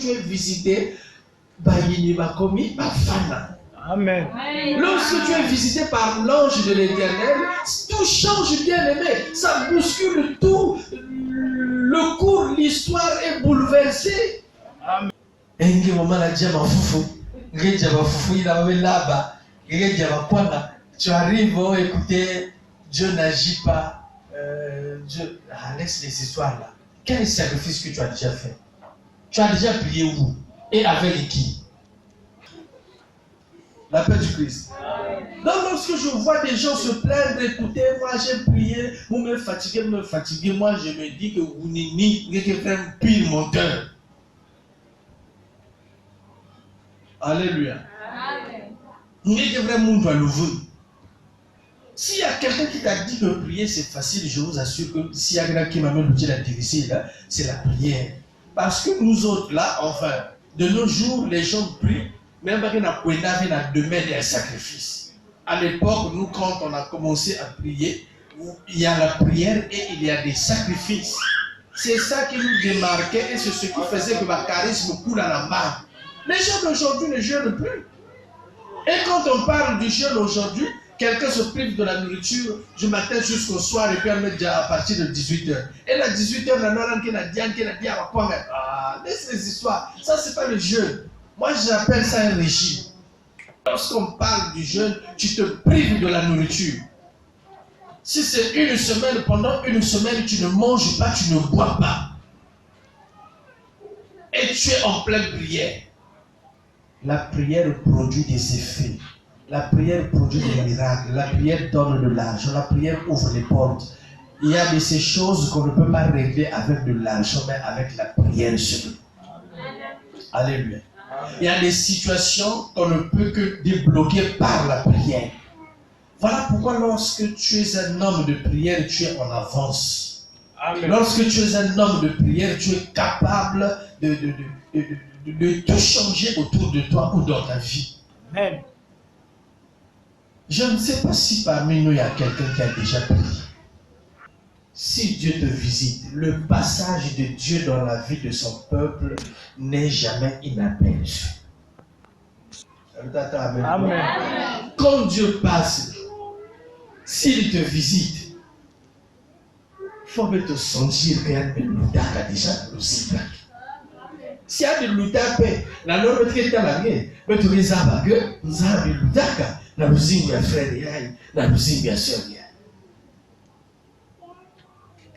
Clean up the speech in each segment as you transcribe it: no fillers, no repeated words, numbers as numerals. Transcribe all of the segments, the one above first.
tu es visité, Amen. Lorsque tu es visité par l'ange de l'Éternel, tout change, bien aimé. Ça bouscule tout. Le cours, l'histoire est bouleversée. Amen. Tu arrives, oh, écoutez, Dieu n'agit pas. Dieu, laisse les histoires là. Quel est le sacrifice que tu as déjà fait? Tu as déjà prié où? Et avec qui? La paix du Christ. Donc lorsque je vois des gens se plaindre, écoutez, moi j'ai prié, vous me fatiguez, moi je me dis que vous n'êtes pas un pile monteur. Alléluia. Vous n'êtes vraiment à l'ouvrir. S'il y a quelqu'un qui t'a dit que prier c'est facile, je vous assure que s'il y a quelqu'un qui m'a même dit la difficile, là, c'est la prière. Parce que nous autres là, enfin, de nos jours, les gens prient, même quand on a demandé un sacrifice. À l'époque, nous, quand on a commencé à prier, il y a la prière et il y a des sacrifices. C'est ça qui nous démarquait et c'est ce qui faisait que ma charisme coule à la main. Les gens d'aujourd'hui ne jeûnent plus. Et quand on parle du jeûne aujourd'hui, quelqu'un se prive de la nourriture du matin jusqu'au soir et puis on met déjà à partir de 18h. Et à 18h, laisse les histoires. Ça, c'est pas le jeûne. Moi, j'appelle ça un régime. Lorsqu'on parle du jeûne, tu te prives de la nourriture. Si c'est une semaine, pendant une semaine, tu ne manges pas, tu ne bois pas. Et tu es en pleine prière. La prière produit des effets. La prière produit des miracles. La prière donne de l'argent. La prière ouvre les portes. Il y a de ces choses qu'on ne peut pas régler avec de l'argent, mais avec la prière seulement. Alléluia. Il y a des situations qu'on ne peut que débloquer par la prière. Voilà pourquoi lorsque tu es un homme de prière, tu es en avance. Amen. Lorsque tu es un homme de prière, tu es capable de tout changer autour de toi ou dans ta vie. Amen. Je ne sais pas si parmi nous il y a quelqu'un qui a déjà prié. Si Dieu te visite, le passage de Dieu dans la vie de son peuple n'est jamais inaperçu. Amen. Amen. Quand Dieu passe, s'il te visite, il faut que te sentir qu'il y a des loutaka déjà dans le ciel. S'il y a des loutaka, la norme est très langue, mais tu les as pas que nous avons des loutaka, dans le zimia frère, dans le zimia sœur.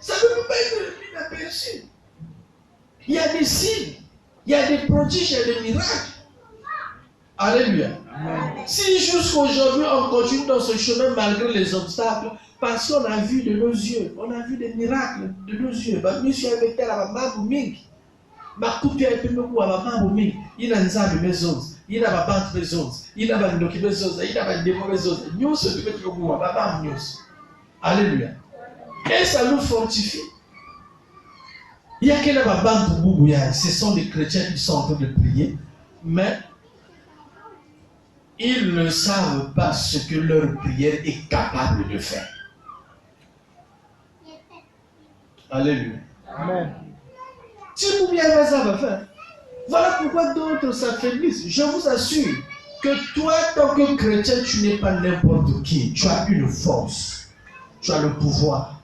Ça ne peut pas être inaperçu. Il y a des signes, il y a des prodiges, il y a des miracles. Alléluia. Amen. Si jusqu'aujourd'hui on continue dans ce chemin malgré les obstacles, parce qu'on a vu de nos yeux, on a vu des miracles de nos yeux. Monsieur avec elle à ma mingi. Ma coupe a été me à ma mingi. Il a une maison, il a ma bande maison, il a ma maison, il a ma démo maison. Nous se mettre au bout à ma news. Alléluia. Et ça nous fortifie. Il y a quelqu'un ma bande pour Boubouya. Ce sont des chrétiens qui sont en train de prier, mais ils ne savent pas ce que leur prière est capable de faire. Alléluia. Amen. Si vous bien ça va faire. Voilà pourquoi d'autres s'affaiblissent. Je vous assure que toi, tant que chrétien, tu n'es pas n'importe qui. Tu as une force. Tu as le pouvoir.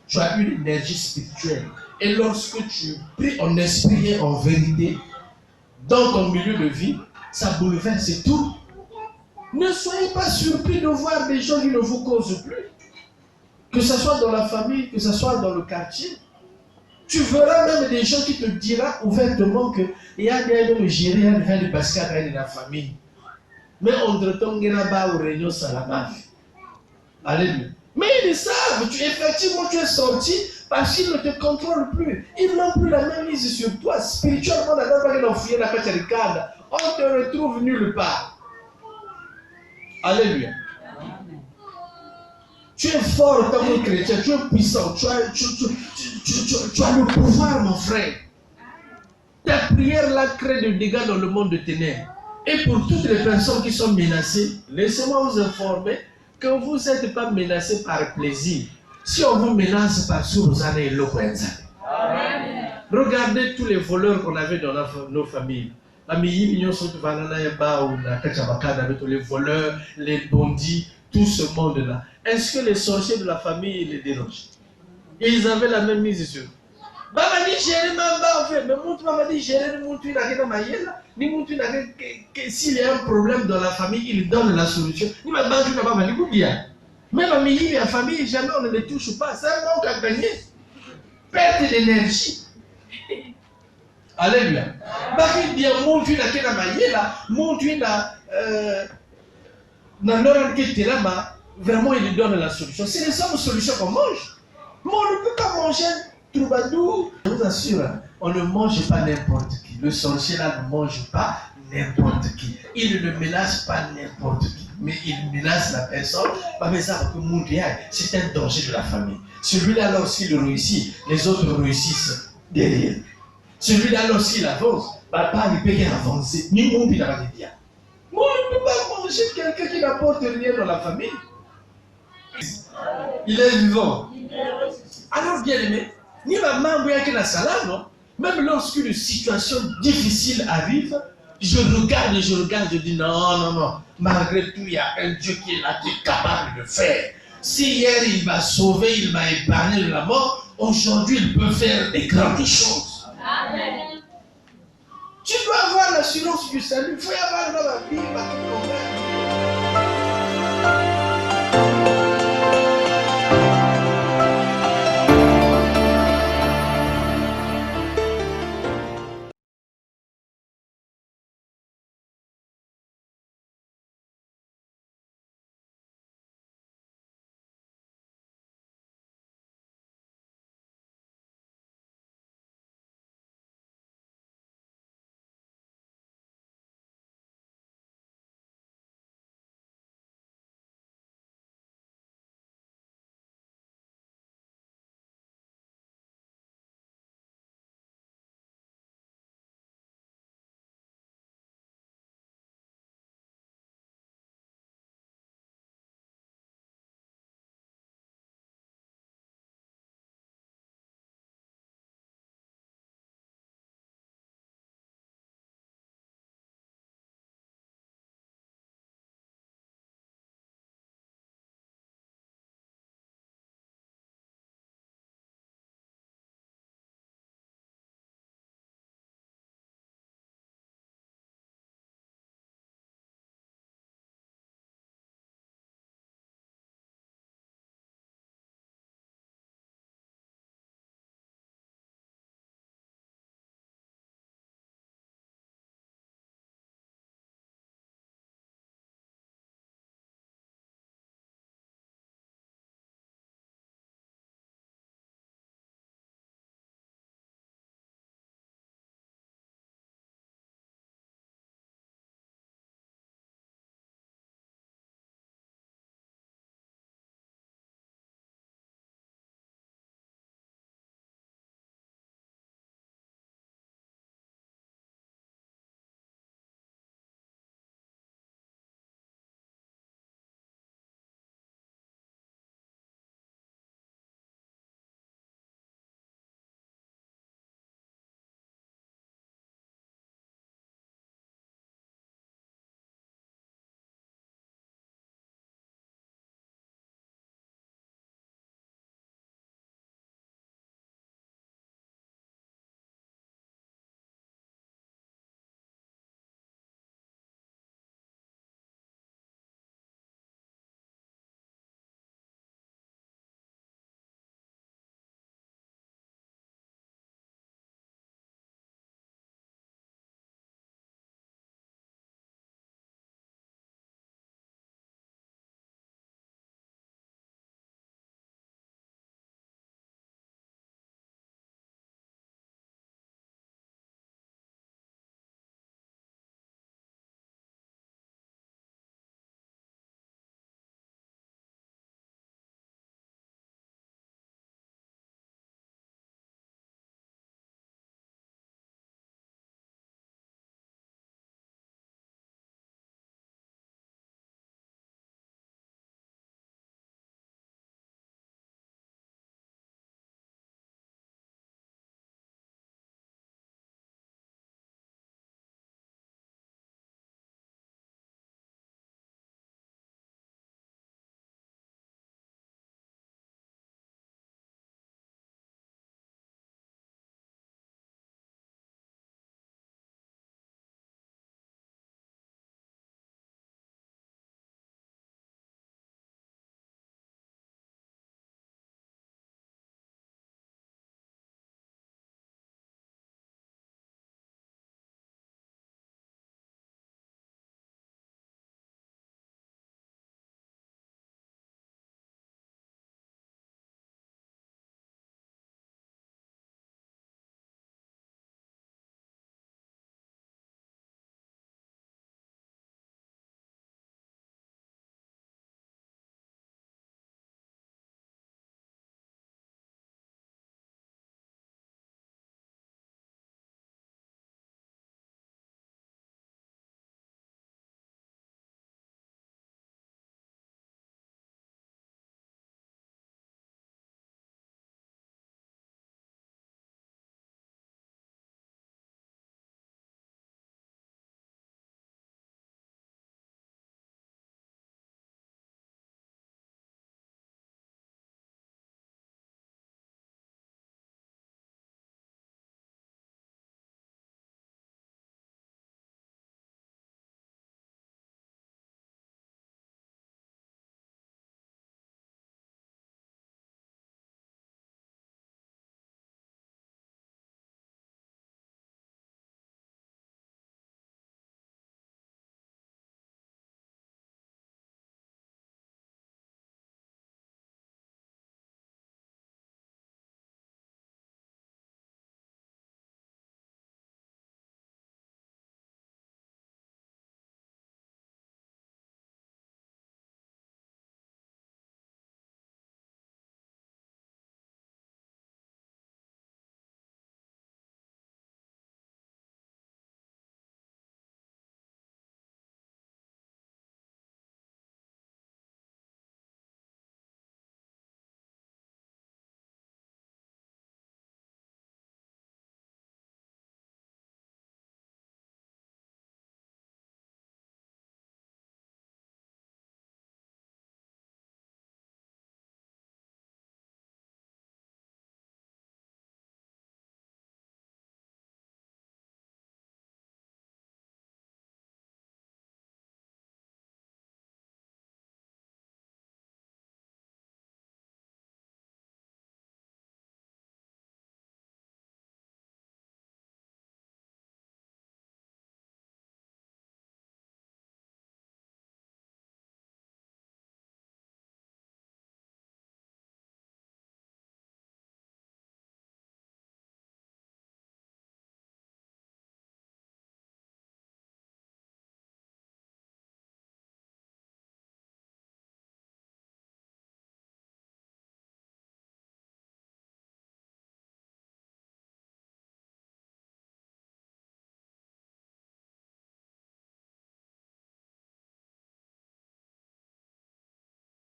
Tu as une énergie spirituelle. Et lorsque tu pries en esprit et en vérité, dans ton milieu de vie, ça bouleverse tout. Ne soyez pas surpris de voir des gens qui ne vous causent plus. Que ce soit dans la famille, que ce soit dans le quartier. Tu verras même des gens qui te diront ouvertement que il y a des gens qui gèrent le basket dans la famille. Mais entre-temps, il y a des réunions sur la mafia. Alléluia. Mais ils savent, effectivement tu es sorti parce qu'ils ne te contrôlent plus. Ils n'ont plus la même mise sur toi. Spirituellement, on te retrouve nulle part. Alléluia. Tu es fort comme un chrétien, tu es puissant, tu as le pouvoir, mon frère. Ta prière là crée des dégâts dans le monde de ténèbres. Et pour toutes les personnes qui sont menacées, laissez-moi vous informer que vous n'êtes pas menacés par plaisir. Si on vous menace par Suruzane et Lokwenzane. Regardez tous les voleurs qu'on avait dans nos familles. Les voleurs, les bandits, tout ce monde-là. Est-ce que les sorciers de la famille les dérangent? Ils avaient la même mise sur eux. Baba ni gérer mamba en fait, mais mon m'a dit gérer mon tu n'a ni mon tu n'a s'il y a un problème dans la famille, il donne la solution. Ni ma banque n'a pas mal bien. Même à milieu et à famille, jamais on ne les touche pas, c'est un manque à gagner. Perte d'énergie. Alléluia. Parce qu'il dit mon tu n'a qu'à mailler là, mon tu n'a dans l'heure qui était là-bas, vraiment il donne la solution. C'est les seules solutions qu'on mange. Mais on ne peut pas manger troubadour. Je vous assure, on ne mange pas n'importe qui. Le sorcier là ne mange pas n'importe qui. Il ne menace pas n'importe qui. Mais il menace la personne. C'est un danger de la famille. Celui-là, lorsqu'il réussit, les autres réussissent derrière. Celui-là, lorsqu'il avance, papa ne peut rien avancer. Ni mon il n'a pas de bien. Moi, on ne peut pas manger quelqu'un qui n'apporte rien dans la famille. Il est vivant. Alors, bien aimé, ni ma maman qui la salade, non? Même lorsqu'une situation difficile arrive, je regarde, je dis non. Malgré tout, il y a un Dieu qui est là, qui est capable de faire. Si hier il m'a sauvé, il m'a épargné de la mort, aujourd'hui il peut faire des grandes choses. Amen. Tu dois avoir l'assurance du salut. Il faut y avoir dans la Bible.